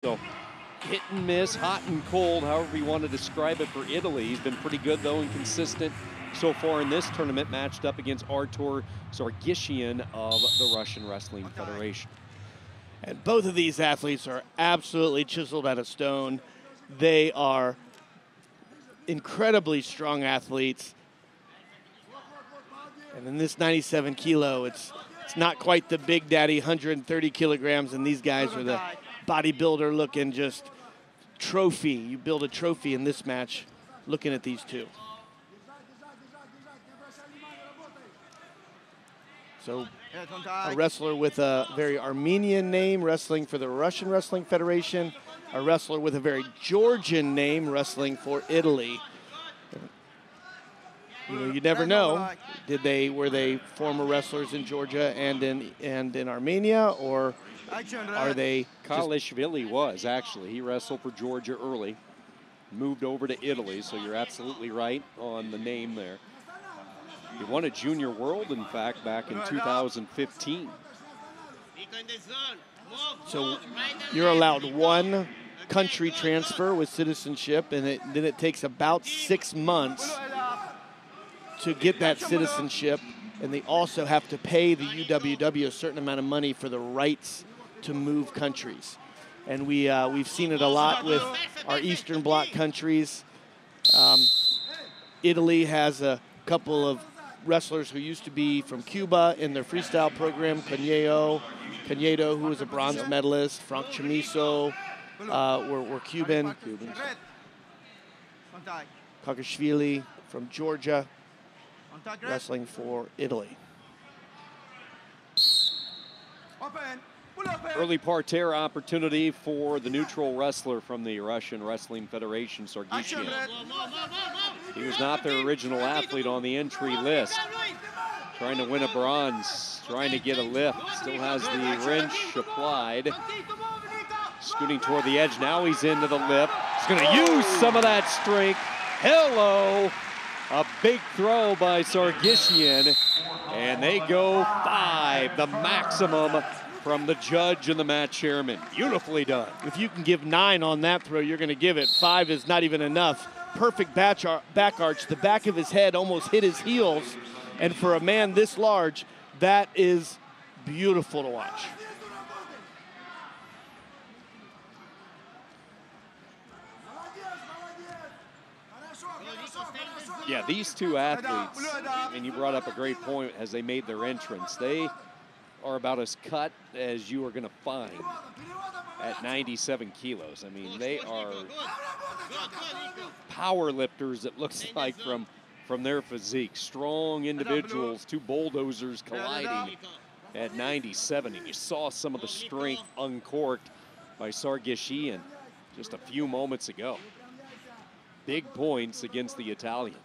So hit and miss, hot and cold, however you want to describe it for Italy. He's been pretty good, though, and consistent so far in this tournament, matched up against Artur SARGSIAN of the Russian Wrestling Federation. And both of these athletes are absolutely chiseled out of stone. They are incredibly strong athletes. And in this 97 kilo, it's not quite the big daddy 130 kilograms, and these guys are the bodybuilder looking just trophy. You build a trophy in this match looking at these two. So a wrestler with a very Armenian name wrestling for the Russian Wrestling Federation, a wrestler with a very Georgian name wrestling for Italy. You know, you never know. Were they former wrestlers in Georgia and in Armenia, or are they? KAKHELASHVIL was actually. He wrestled for Georgia early, moved over to Italy. So you're absolutely right on the name there. He won a Junior World, in fact, back in 2015. So you're allowed one country transfer with citizenship, and then it takes about 6 months to get that citizenship, and they also have to pay the UWW a certain amount of money for the rights to move countries. And we've seen it a lot with our Eastern Bloc countries. Italy has a couple of wrestlers who used to be from Cuba in their freestyle program. Canedo, who was a bronze medalist. Frank Chamiso were Cuban. KAKHELASHVIL from Georgia, wrestling for Italy. Early parterre opportunity for the neutral wrestler from the Russian Wrestling Federation, SARGSIAN. He was not their original athlete on the entry list. Trying to win a bronze, trying to get a lift. Still has the wrench applied. Scooting toward the edge. Now he's into the lift. He's going to use some of that strength. Hello! A big throw by SARGSIAN. And they go 5, the maximum from the judge and the match chairman. Beautifully done. If you can give 9 on that throw, you're going to give it. 5 is not even enough. Perfect back arch. The back of his head almost hit his heels. And for a man this large, that is beautiful to watch. Yeah, these two athletes, and you brought up a great point as they made their entrance. They are about as cut as you are going to find at 97 kilos. I mean, they are power lifters, it looks like, from their physique. Strong individuals, two bulldozers colliding at 97. And you saw some of the strength uncorked by SARGSIAN just a few moments ago. Big points against the Italian.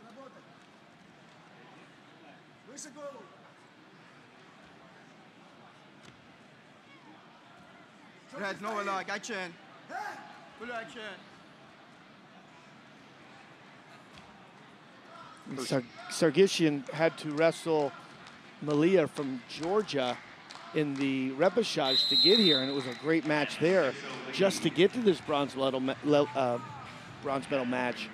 SARGSIAN had to wrestle Malia from Georgia in the repechage to get here, and it was a great match there just to get to this bronze medal match.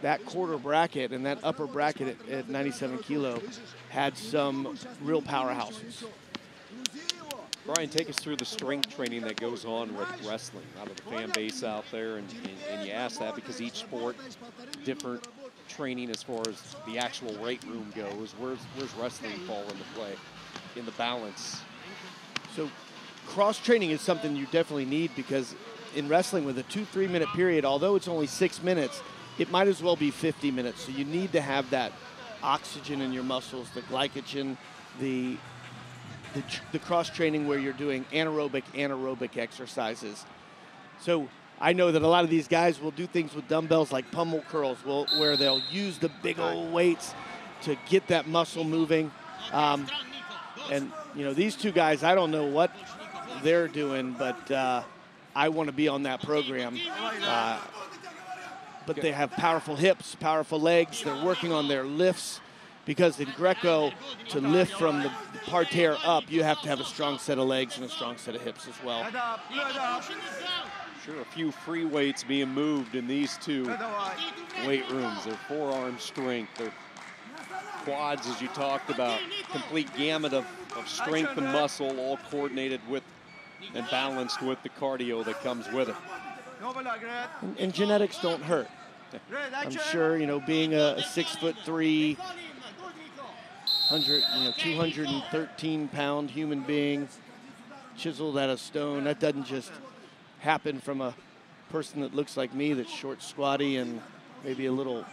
That quarter bracket and that upper bracket at 97 kilo had some real powerhouses. Brian, take us through the strength training that goes on with wrestling. A lot of the fan base out there, and you ask that because each sport, different training as far as the actual weight room goes. Where's wrestling fall into play in the balance? So cross-training is something you definitely need, because in wrestling with a 2-3 minute period, although it's only 6 minutes, it might as well be 50 minutes. So you need to have that oxygen in your muscles, the glycogen, the cross-training where you're doing anaerobic exercises. So I know that a lot of these guys will do things with dumbbells like pummel curls, where they'll use the big old weights to get that muscle moving. And, you know, these two guys, I don't know what they're doing, but I want to be on that program. But they have powerful hips, powerful legs. They're working on their lifts, because in Greco, to lift from the parterre up, you have to have a strong set of legs and a strong set of hips as well. Sure, a few free weights being moved in these two weight rooms. Their forearm strength, their quads, as you talked about, complete gamut of strength and muscle, all coordinated with and balanced with the cardio that comes with it. And genetics don't hurt. I'm sure, you know, being a 6'3", 213-pound human being, chiseled out of stone, that doesn't just happen from a person that looks like me, that's short, squatty, and maybe a little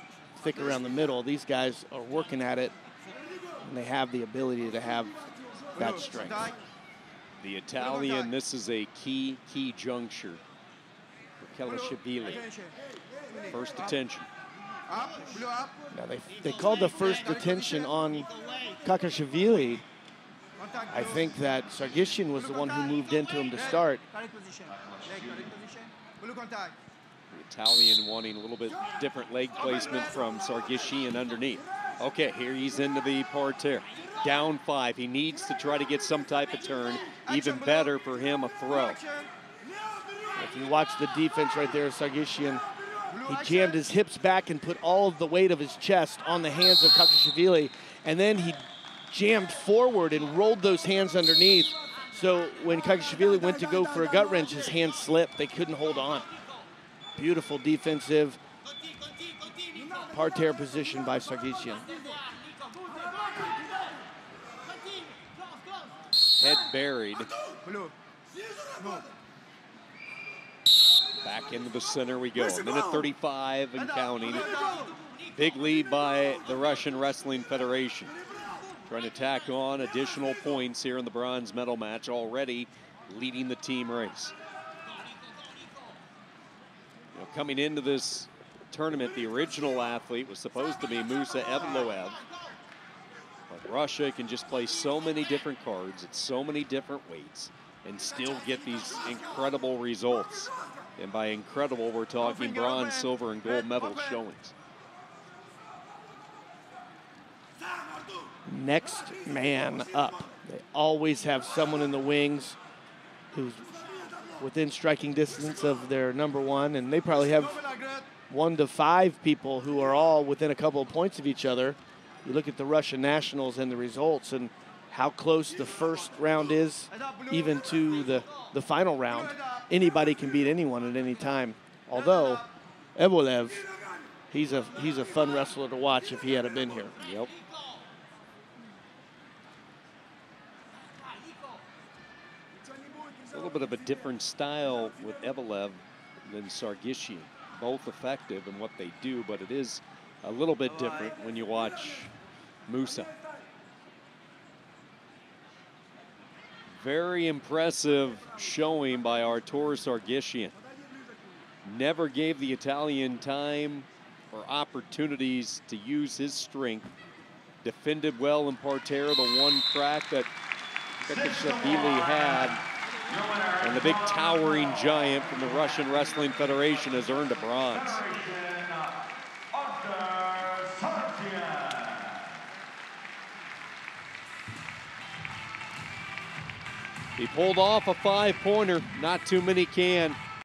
thick around the middle. These guys are working at it, and they have the ability to have that strength. The Italian, this is a key juncture for KAKHELASHVIL. First attention. Now they called the first detention on KAKHELASHVIL. I think that SARGSIAN was the one who moved into him to start. The Italian wanting a little bit different leg placement from SARGSIAN underneath. Okay, here he's into the parterre. Down 5. He needs to try to get some type of turn. Even better for him, a throw. If you watch the defense right there, SARGSIAN, he jammed his hips back and put all of the weight of his chest on the hands of KAKHELASHVIL, and then he jammed forward and rolled those hands underneath. So when KAKHELASHVIL went to go for a gut wrench, his hand slipped. They couldn't hold on. Beautiful defensive parterre position by SARGSIAN. Head buried. Back into the center we go. A minute 35 and counting. Big lead by the Russian Wrestling Federation. Trying to tack on additional points here in the bronze medal match, already leading the team race. You know, coming into this tournament, the original athlete was supposed to be Musa Evloev. But Russia can just play so many different cards at so many different weights and still get these incredible results. And by incredible, we're talking bronze, silver, and gold medal showings. Next man up. They always have someone in the wings who's within striking distance of their number one, and they probably have 1 to 5 people who are all within a couple of points of each other. You look at the Russian nationals and the results and how close the first round is, even to the final round. Anybody can beat anyone at any time. Although Evloev, he's a fun wrestler to watch if he had been here. Yep. A little bit of a different style with Evloev than SARGSIAN. Both effective in what they do, but it is a little bit different when you watch Musa. Very impressive showing by Artur SARGSIAN. Never gave the Italian time or opportunities to use his strength. Defended well in parterre, the one crack that KAKHELASHVIL had. And the big towering giant from the Russian Wrestling Federation has earned a bronze. He pulled off a 5-pointer. Not too many can.